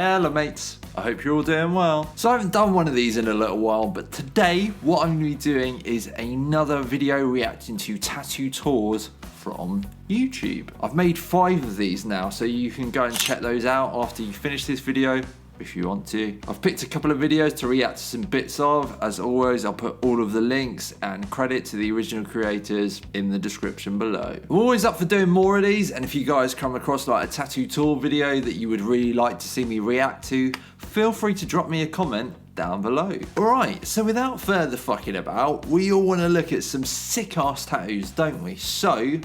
Hello mates, I hope you're all doing well. So I haven't done one of these in a little while, but today what I'm going to be doing is another video reacting to tattoo tours from YouTube. I've made 5 of these now, so you can go and check those out after you finish this video if you want to. I've picked a couple of videos to react to some bits of. As always, I'll put all of the links and credit to the original creators in the description below. I'm always up for doing more of these, and if you guys come across like a tattoo tour video that you would really like to see me react to, feel free to drop me a comment down below. Alright, so without further fucking about, we all want to look at some sick ass tattoos, don't we? So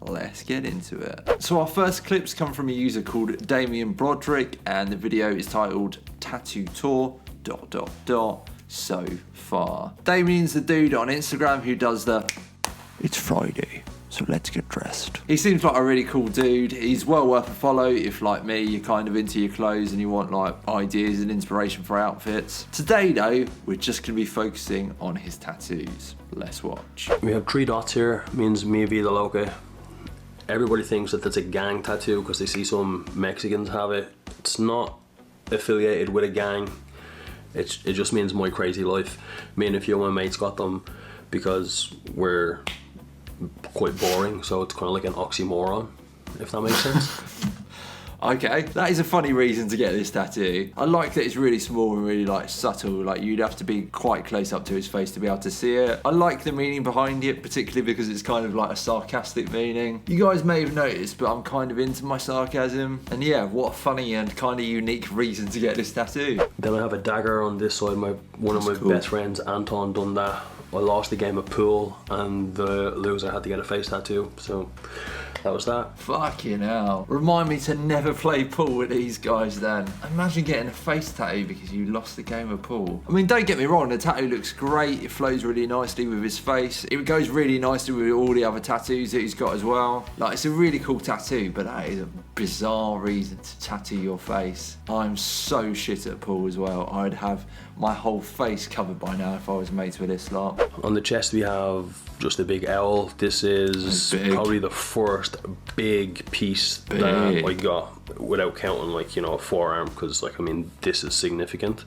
let's get into it. So our first clips come from a user called Damien Broderick, and the video is titled Tattoo Tour ... so far. Damien's the dude on Instagram who does the "It's Friday, so let's get dressed." He seems like a really cool dude. He's well worth a follow if, like me, you're kind of into your clothes and you want like ideas and inspiration for outfits. Today though, we're just going to be focusing on his tattoos. Let's watch. We have 3 dots here, means mi vida loca. Everybody thinks that that's a gang tattoo because they see some Mexicans have it. It's not affiliated with a gang. It just means my crazy life. Me and a few of my mates got them because we're quite boring, so it's kind of like an oxymoron, if that makes sense. Okay, that is a funny reason to get this tattoo. I like that it's really small and really like subtle, like you'd have to be quite close up to his face to be able to see it. I like the meaning behind it, particularly because it's kind of like a sarcastic meaning. You guys may have noticed, but I'm kind of into my sarcasm. And yeah, what a funny and kind of unique reason to get this tattoo. Then I have a dagger on this side. One of my best friends, Anton, done that. I lost a game of pool and the loser had to get a face tattoo, so that was that. Fucking hell. Remind me to never play pool with these guys then. Imagine getting a face tattoo because you lost the game of pool. I mean, don't get me wrong, the tattoo looks great. It flows really nicely with his face. It goes really nicely with all the other tattoos that he's got as well. Like, it's a really cool tattoo, but that is a bizarre reason to tattoo your face. I'm so shit at pool as well. I'd have my whole face covered by now if I was mates with this lot. On the chest we have just a big owl. This is probably the first big piece that I got without counting, like, you know, a forearm, because like, I mean, this is significant.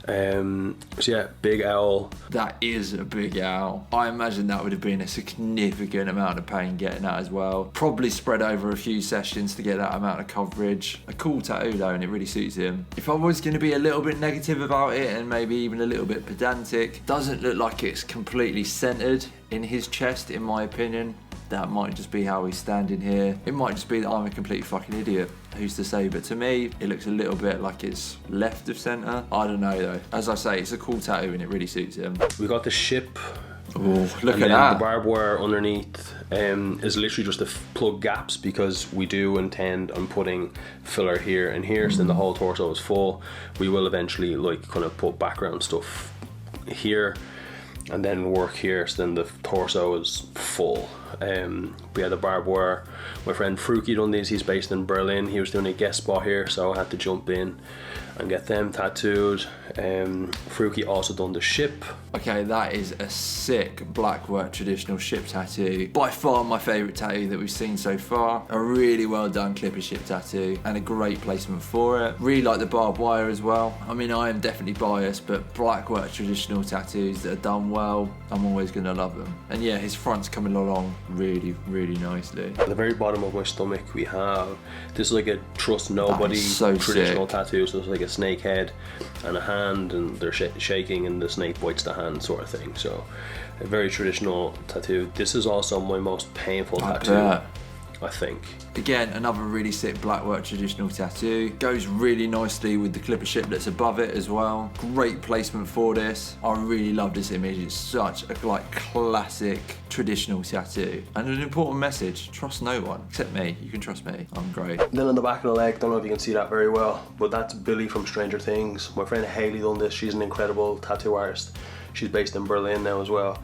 So yeah, big owl. That is a big owl. I imagine that would have been a significant amount of pain getting that as well. Probably spread over a few sessions to get that amount of coverage. A cool tattoo though, and it really suits him. If I was going to be a little bit negative about it and maybe even a little bit pedantic, doesn't look like it's completely centered in his chest, in my opinion. That might just be how he's standing here. It might just be that I'm a complete fucking idiot. Who's to say? But to me, it looks a little bit like it's left of center. I don't know though. As I say, it's a cool tattoo and it really suits him. We got the ship. Oh, look at that. The barbed wire underneath is literally just to plug gaps, because we do intend on putting filler here and here, so then the whole torso is full. We will eventually like kind of put background stuff here and then work here, so then the torso is full. We had the barbed wire. My friend Fruki done these. He's based in Berlin. He was doing a guest spot here, so I had to jump in and get them tattooed. Fruki also done the ship. Okay, that is a sick black work traditional ship tattoo. By far my favourite tattoo that we've seen so far. A really well done clipper ship tattoo and a great placement for it. Really like the barbed wire as well. I mean, I am definitely biased, but black work traditional tattoos that are done well, I'm always going to love them. And yeah, his front's coming along really, really nicely. At the very bottom of my stomach we have, this is like a trust nobody traditional tattoo. So it's like a snake head and a hand, and they're shaking and the snake bites the hand sort of thing. So a very traditional tattoo. This is also my most painful tattoo, I think. Again, another really sick black work traditional tattoo. Goes really nicely with the clipper ship that's above it as well. Great placement for this. I really love this image. It's such a like classic traditional tattoo. And an important message: trust no one except me. You can trust me. I'm great. Then on the back of the leg, don't know if you can see that very well, but that's Billy from Stranger Things. My friend Haley done this. She's an incredible tattoo artist. She's based in Berlin now as well.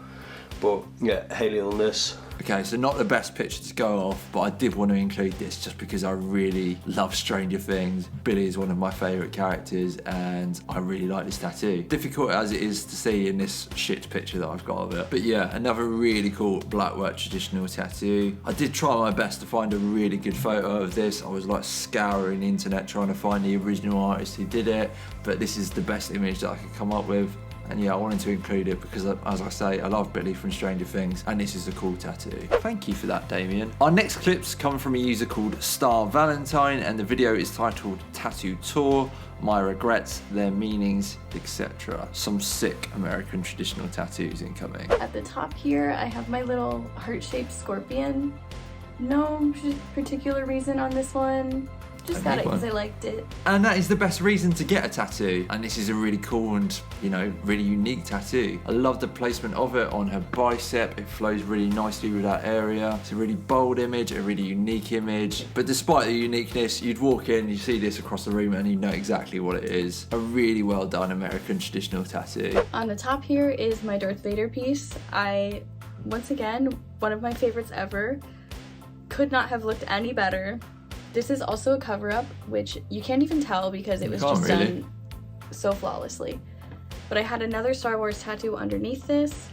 But yeah, Haley on this. Okay, so not the best picture to go off, but I did want to include this just because I really love Stranger Things. Billy is one of my favourite characters and I really like this tattoo. Difficult as it is to see in this shit picture that I've got of it. But yeah, another really cool black work traditional tattoo. I did try my best to find a really good photo of this. I was like scouring the internet trying to find the original artist who did it, but this is the best image that I could come up with. And yeah, I wanted to include it because, as I say, I love Billy from Stranger Things, and this is a cool tattoo. Thank you for that, Damien. Our next clips come from a user called Star Valentine, and the video is titled Tattoo Tour, My Regrets, Their Meanings, etc. Some sick American traditional tattoos incoming. At the top here, I have my little heart-shaped scorpion. No particular reason on this one. Just got it because I liked it. And that is the best reason to get a tattoo. And this is a really cool and, you know, really unique tattoo. I love the placement of it on her bicep. It flows really nicely with that area. It's a really bold image, a really unique image. But despite the uniqueness, you'd walk in, you see this across the room and you know exactly what it is. A really well done American traditional tattoo. On the top here is my Darth Vader piece. Once again, one of my favorites ever. Could not have looked any better. This is also a cover-up, which you can't even tell because it was just done so flawlessly. But I had another Star Wars tattoo underneath this,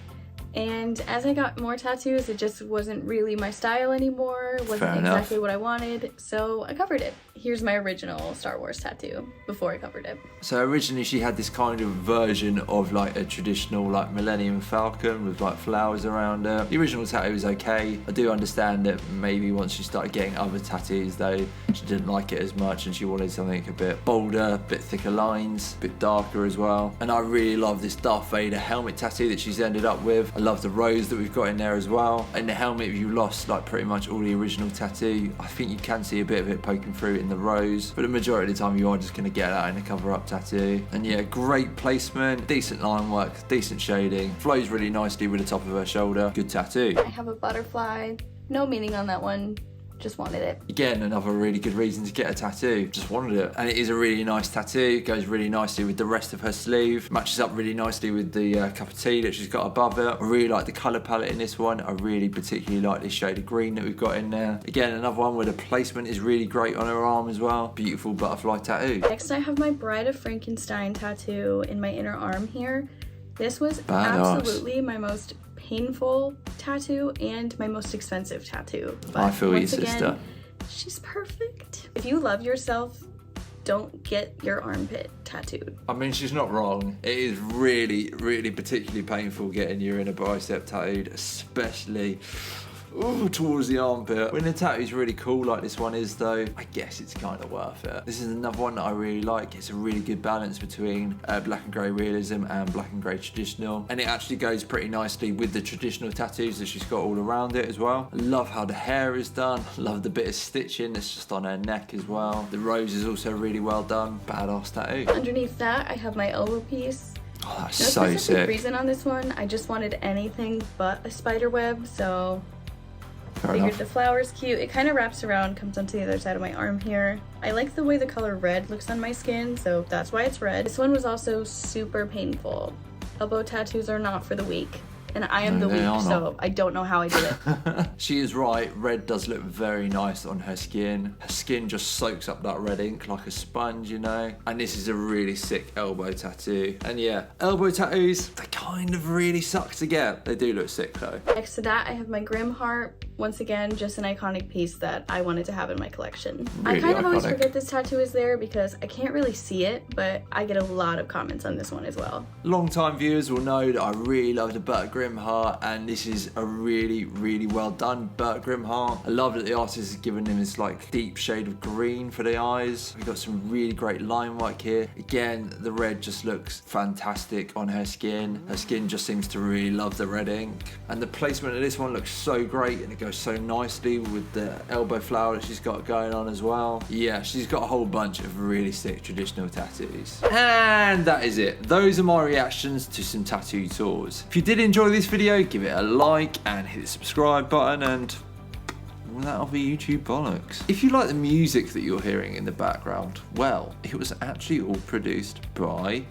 and as I got more tattoos, it just wasn't really my style anymore, wasn't exactly what I wanted, so I covered it. Here's my original Star Wars tattoo before I covered it. So originally she had this kind of version of like a traditional like Millennium Falcon with like flowers around her. The original tattoo was okay. I do understand that maybe once she started getting other tattoos though, she didn't like it as much and she wanted something a bit bolder, a bit thicker lines, a bit darker as well. And I really love this Darth Vader helmet tattoo that she's ended up with. I love the rose that we've got in there as well. In the helmet, if you lost like pretty much all the original tattoo, I think you can see a bit of it poking through in the rose, but the majority of the time you are just going to get that in a cover-up tattoo. And yeah, great placement, decent line work, decent shading, flows really nicely with the top of her shoulder. Good tattoo. I have a butterfly, no meaning on that one. Just wanted it. Again, another really good reason to get a tattoo. Just wanted it. And it is a really nice tattoo. It goes really nicely with the rest of her sleeve. Matches up really nicely with the cup of tea that she's got above it. I really like the colour palette in this one. I really particularly like this shade of green that we've got in there. Again, another one where the placement is really great on her arm as well. Beautiful butterfly tattoo. Next, I have my Bride of Frankenstein tattoo in my inner arm here. This was absolutely my most painful tattoo and my most expensive tattoo. But I feel you, sister. She's perfect. If you love yourself, don't get your armpit tattooed. I mean, she's not wrong. It is really, really particularly painful getting your inner bicep tattooed, especially towards the armpit. When the tattoo's really cool like this one is though, I guess it's kind of worth it. This is another one that I really like. It's a really good balance between black and grey realism and black and grey traditional, and it actually goes pretty nicely with the traditional tattoos that she's got all around it as well. I love how the hair is done. I love the bit of stitching that's just on her neck as well. The rose is also really well done. Badass tattoo. Underneath that, I have my elbow piece. Oh, that's no so sick. Reason on this one, I just wanted anything but a spider web, so figured the flower's cute. It kind of wraps around, comes onto the other side of my arm here. I like the way the color red looks on my skin, so that's why it's red. This one was also super painful. Elbow tattoos are not for the weak. And I am the weak, so I don't know how I did it. She is right. Red does look very nice on her skin. Her skin just soaks up that red ink like a sponge, you know? And this is a really sick elbow tattoo. And yeah, elbow tattoos, they kind of really suck to get. They do look sick though. Next to that, I have my Grim Heart. Once again, just an iconic piece that I wanted to have in my collection. Really I kind of always iconic. forget this tattoo is there because I can't really see it, but I get a lot of comments on this one as well. Long-time viewers will know that I really love the Burt Grim Heart, and this is a really, really well done Burt Grim Heart. I love that the artist has given him this like deep shade of green for the eyes. We've got some really great line work here. Again, the red just looks fantastic on her skin. Her skin just seems to really love the red ink. And the placement of this one looks so great, and it goes so nicely with the elbow flower that she's got going on as well. Yeah, she's got a whole bunch of really sick traditional tattoos. And that is it. Those are my reactions to some tattoo tours. If you did enjoy this video, give it a like and hit the subscribe button and all that other YouTube bollocks. If you like the music that you're hearing in the background, well, it was actually all produced by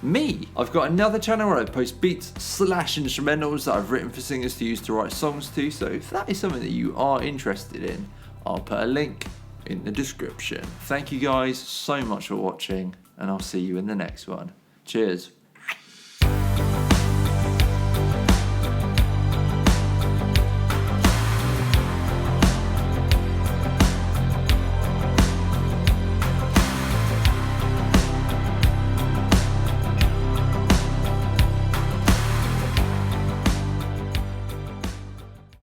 me. I've got another channel where I post beats / instrumentals that I've written for singers to use to write songs to, so if that is something that you are interested in, I'll put a link in the description. Thank you guys so much for watching, and I'll see you in the next one. Cheers.